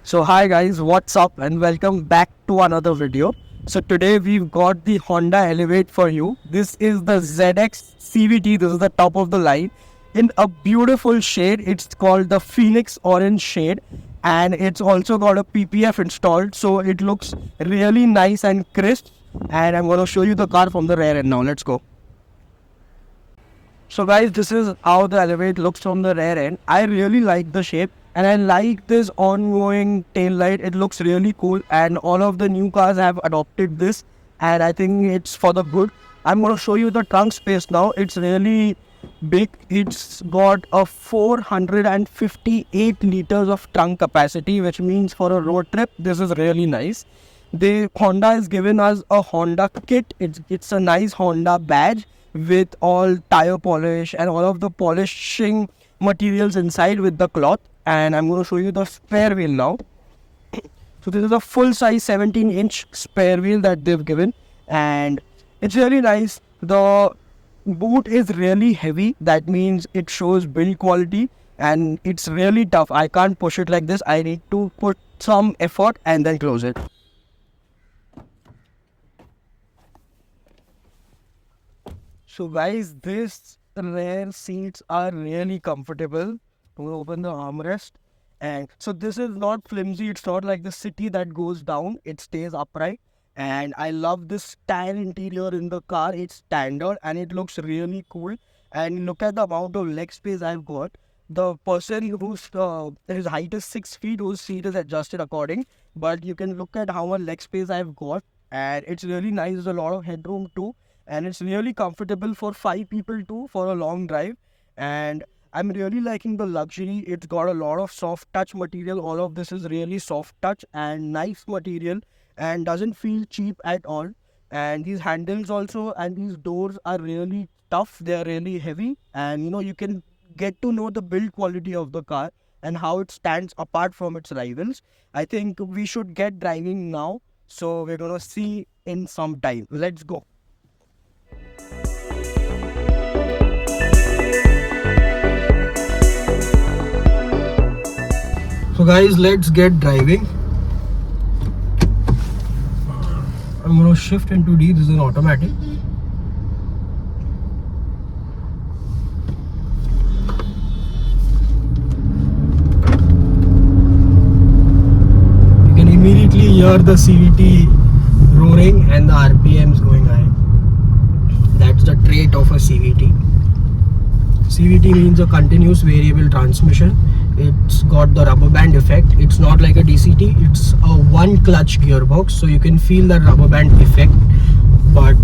So hi guys, what's up and welcome back to another video. So today we've got the Honda Elevate for you. This is the ZX CVT, this is the top of the line in a beautiful shade. It's called the Phoenix Orange shade and it's also got a PPF installed, so it looks really nice and crisp. And I'm going to show you the car from the rear end now. Let's go. So guys, this is how the Elevate looks from the rear end. I really like the shape and I like this ongoing tail light. It looks really cool and all of the new cars have adopted this and I think it's for the good. I'm going to show you the trunk space now. It's really big. It's got a 458 liters of trunk capacity, which means for a road trip this is really nice. The Honda has given us a Honda kit. It's a nice Honda badge with all tire polish and all of the polishing materials inside with the cloth. And I'm going to show you the spare wheel now. So this is a full size 17-inch spare wheel that they've given and it's really nice. The boot is really heavy, that means it shows build quality and it's really tough. I can't push it like this. I need to put some effort and then close it. So guys, this rear seats are really comfortable. We'll open the armrest, and so this is not flimsy. It's not like the City that goes down. It stays upright, and I love this tan interior in the car. It's standard and it looks really cool. And look at the amount of leg space I've got. The person whose his height is 6 feet, whose seat is adjusted according. But you can look at how much leg space I've got, and it's really nice. There's a lot of headroom too. And it's really comfortable for 5 people too for a long drive. And I'm really liking the luxury. It's got a lot of soft touch material. All of this is really soft touch and nice material and doesn't feel cheap at all. And these handles also and these doors are really tough. They're really heavy and you can get to know the build quality of the car and how it stands apart from its rivals. I think we should get driving now. So we're gonna see in some time. Let's go. So guys, let's get driving. I'm going to shift into D. This is an automatic. You can immediately hear the CVT roaring and the RPMs going high. That's the trait of a CVT. CVT means a continuous variable transmission. It's got the rubber band effect. It's not like a DCT. It's a one clutch gearbox, so you can feel that rubber band effect. But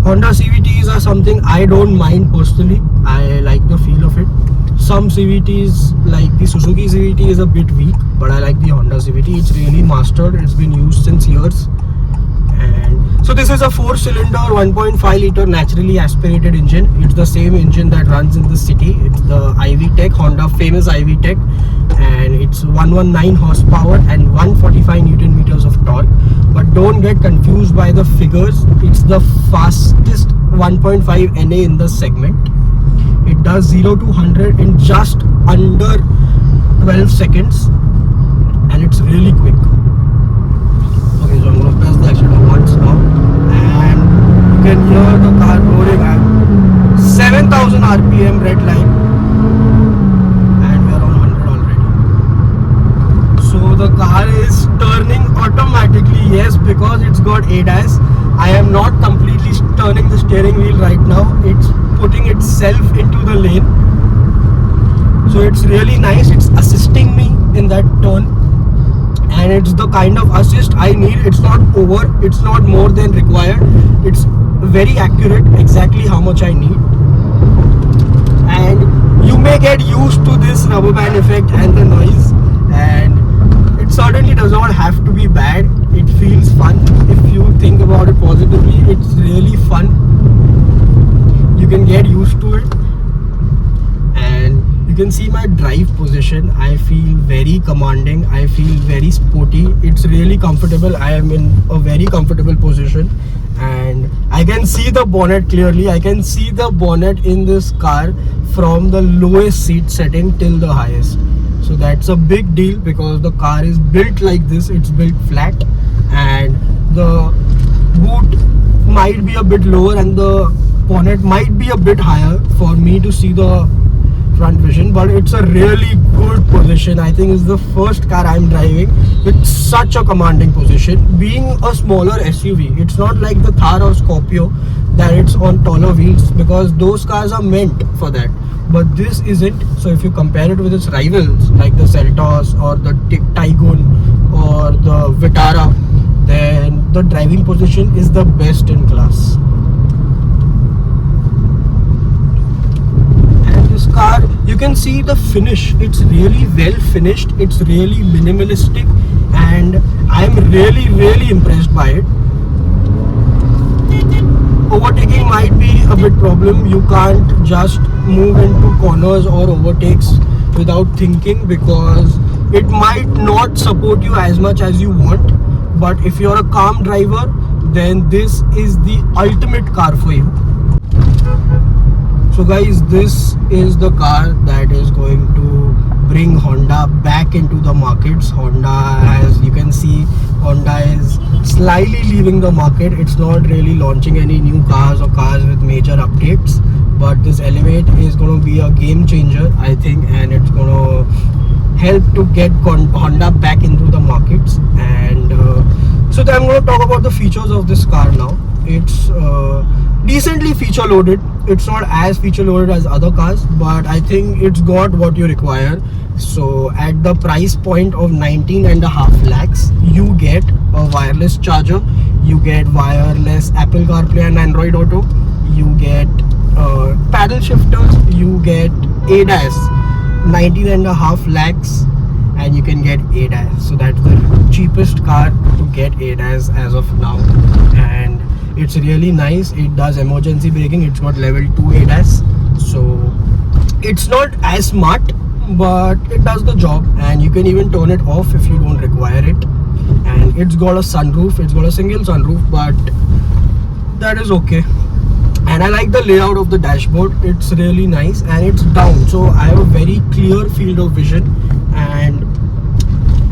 Honda CVTs are something I don't mind personally. I like the feel of it. Some CVTs like the Suzuki CVT is a bit weak, but I like the Honda CVT. It's really mastered. It's been used since years. And so this is a 4-cylinder 1.5 liter naturally aspirated engine. It's the same engine that runs in the city. It's the i-vtec, Honda famous i-vtec, and it's 119 horsepower and 145 newton meters of torque. But don't get confused by the figures. It's the fastest 1.5 NA in the segment. It does 0 to 100 in just under 12 seconds and it's really quick. Okay, so I'm going to press the accelerator once now and you can hear the car roaring at 7,000 RPM red line and we are on 100 already. So the car is turning automatically, yes, because it's got ADAS. I am not completely turning the steering wheel right now. It's putting itself into the lane. So it's really nice. It's assisting me in that turn. And it's the kind of assist I need. It's not over, it's not more than required. It's very accurate, exactly how much I need. And you may get used to this rubber band effect and the noise, and it certainly does not have to be bad. It feels fun. If you think about it positively, it's really fun. You can get used to it. And you can see my drive position. I feel very commanding. I feel very sporty. It's really comfortable. I am in a very comfortable position and I can see the bonnet clearly. I can see the bonnet in this car from the lowest seat setting till the highest. So that's a big deal because the car is built like this. It's built flat, and the boot might be a bit lower and the bonnet might be a bit higher for me to see the front vision, but it's a really good position. I think it's the first car I'm driving with such a commanding position. Being a smaller SUV, it's not like the Thar or Scorpio that it's on taller wheels, because those cars are meant for that, but this isn't. So if you compare it with its rivals like the Seltos or the Taygun or the Vitara, then the driving position is the best in class. Car, you can see the finish. It's really well finished. It's really minimalistic, and I'm really impressed by it. Overtaking might be a bit problem. You can't just move into corners or overtakes without thinking, because it might not support you as much as you want. But if you're a calm driver, then this is the ultimate car for you. So guys, this is the car that is going to bring Honda back into the markets. Honda, as you can see, Honda is slightly leaving the market. It's not really launching any new cars or cars with major updates, but this Elevate is going to be a game changer, I think, and it's going to help to get Honda back into the markets. And so I'm going to talk about the features of this car now. It's decently feature loaded. It's not as feature loaded as other cars, but I think it's got what you require. So at the price point of 19.5 lakhs, you get a wireless charger, you get wireless Apple CarPlay and Android Auto, you get paddle shifters, you get ADAS. 19.5 lakhs and you can get ADAS. So that's the cheapest car to get ADAS as of now, and it's really nice. It does emergency braking. It's got level 2 ADAS, so it's not as smart, but it does the job, and you can even turn it off if you don't require it. And it's got a sunroof. It's got a single sunroof, but that is okay. And I like the layout of the dashboard. It's really nice, and it's down, so I have a very clear field of vision. And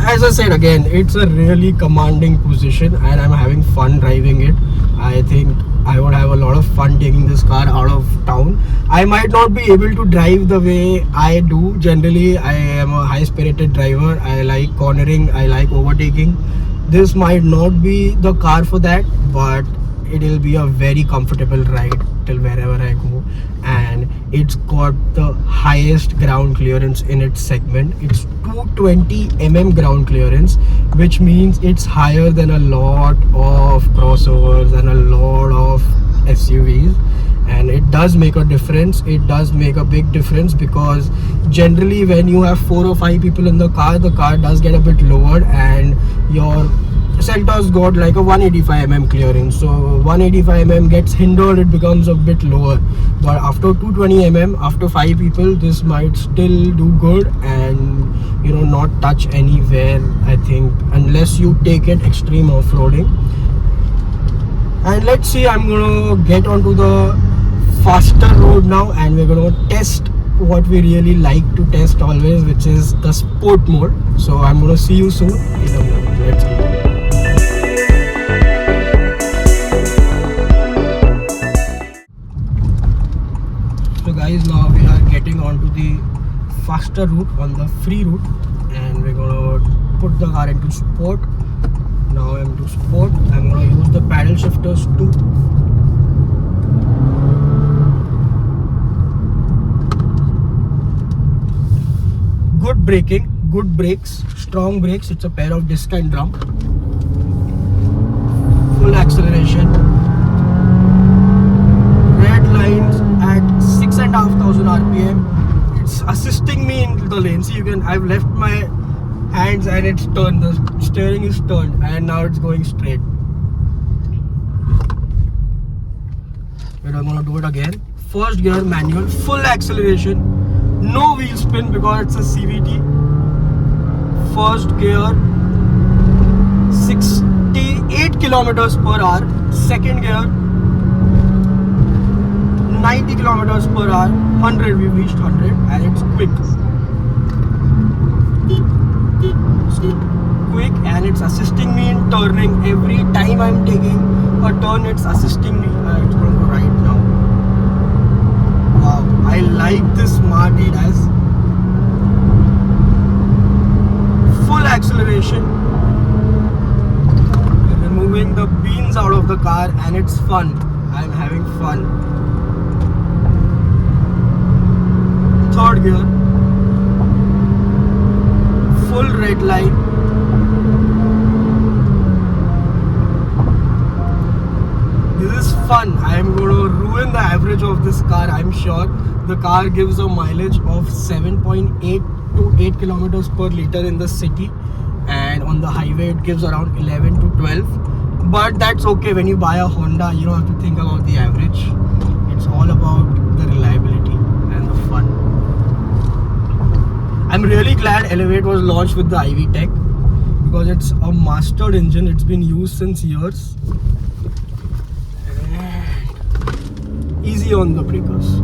as I said again, it's a really commanding position, and I'm having fun driving it. I think I would have a lot of fun taking this car out of town. I might not be able to drive the way I do. Generally, I am a high-spirited driver. I like cornering, I like overtaking. This might not be the car for that, but it will be a very comfortable ride till wherever I go. And it's got the highest ground clearance in its segment. It's 220 mm ground clearance, which means it's higher than a lot of crossovers and a lot of SUVs. And it does make a difference. It does make a big difference, because generally when you have 4 or 5 people in the car does get a bit lowered, and your Seltos got like a 185 mm clearance. So 185 mm gets hindered, it becomes a bit lower. But after 220 mm, after 5 people, this might still do good and, you know, not touch anywhere, I think, unless you take it extreme off-roading. And let's see, I'm gonna get onto the faster road now, and we're gonna test what we really like to test always, which is the sport mode. So I'm gonna see you soon in a moment. Let's go. So guys, now we are getting onto the faster route, on the free route, and we're gonna put the car into sport. Now I'm to sport. I'm gonna use the paddle shifters too. Good braking, good brakes, strong brakes. It's a pair of disc and drum. Full acceleration. Red lines at 6,500 RPM. It's assisting me in the lane. See, I've left my hands and it's turned. The steering is turned, and now it's going straight. Wait, I'm gonna do it again. First gear manual, full acceleration. No wheel spin because it's a CVT. First gear, 68 kilometers per hour. Second gear, 90 kilometers per hour. 100, we've reached 100, and it's quick. so quick, and it's assisting me in turning. Every time I'm taking a turn, it's assisting me. It's going to go right now. Wow, I like this smart ADAS. Full acceleration, removing the beans out of the car, and it's fun. I'm having fun. Third gear, full red line. This is fun. I am going to ruin the average of this car, I'm sure. The car gives a mileage of 7.8 to 8 kilometers per liter in the city, and on the highway it gives around 11 to 12. But that's okay. When you buy a Honda, you don't have to think about the average. It's all about the reliability and the fun. I'm really glad Elevate was launched with the i-vtec, because it's a mastered engine. It's been used since years. And easy on the breakers.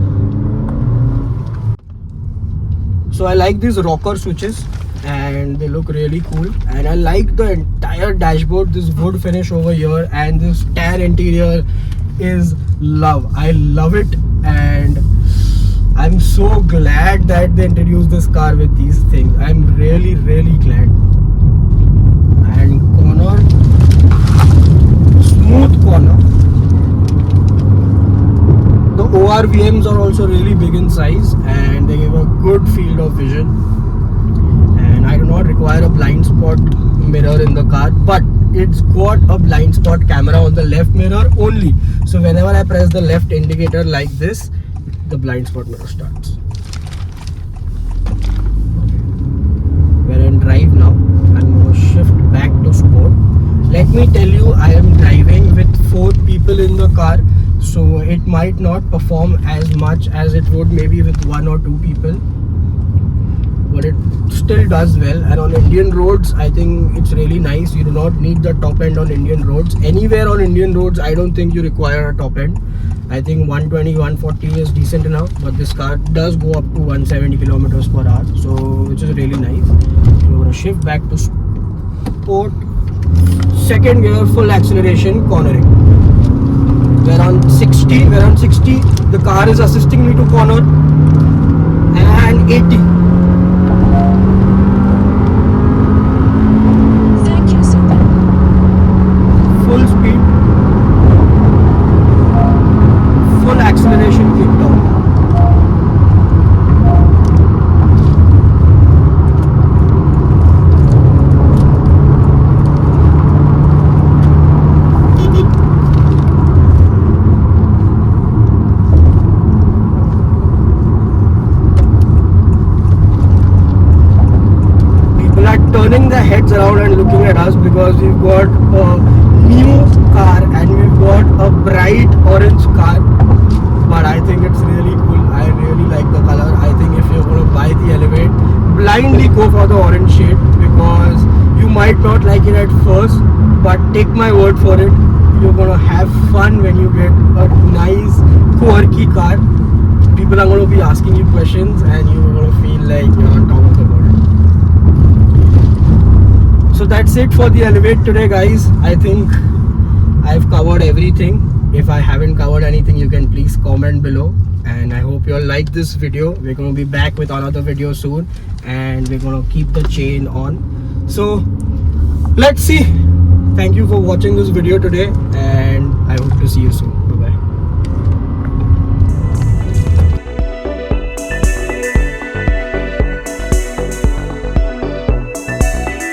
So I like these rocker switches, and they look really cool. And I like the entire dashboard, this wood finish over here, and this tan interior is love. I love it, and I'm so glad that they introduced this car with these things. I'm really glad. And corner, smooth corner. The ORVMs are also really big in size, and they give a good field of vision. And I do not require a blind spot mirror in the car, but it's got a blind spot camera on the left mirror only. So whenever I press the left indicator like this, the blind spot mirror starts. We're in drive now. I'm going to shift back to sport. Let me tell you, I am driving with 4 people in the car, so it might not perform as much as it would maybe with 1 or 2 people, but it still does well. And on Indian roads, I think it's really nice. You do not need the top end on Indian roads. Anywhere on Indian roads, I don't think you require a top end. I think 120, 140 is decent enough, but this car does go up to 170 kilometers per hour, so which is really nice. So we're going to shift back to sport. Second gear, full acceleration, cornering. We're on 60. The car is assisting me to corner, and 80. Thank you, Zubbin. Full speed. Full acceleration kicked off. People are turning their heads around and looking at us, because we've got a new car and we've got a bright orange car. But I think it's really cool. I really like the color. I think if you're going to buy the Elevate, blindly go for the orange shade, because you might not like it at first, but take my word for it, you're going to have fun when you get a nice quirky car. People are going to be asking you questions, and you're going to feel like you're on top of the world. So that's it for the Elevate today, guys. I think I've covered everything. If I haven't covered anything, you can please comment below, and I hope you all like this video. We're going to be back with another video soon, and we're going to keep the chain on. So let's see. Thank you for watching this video today, and I hope to see you soon.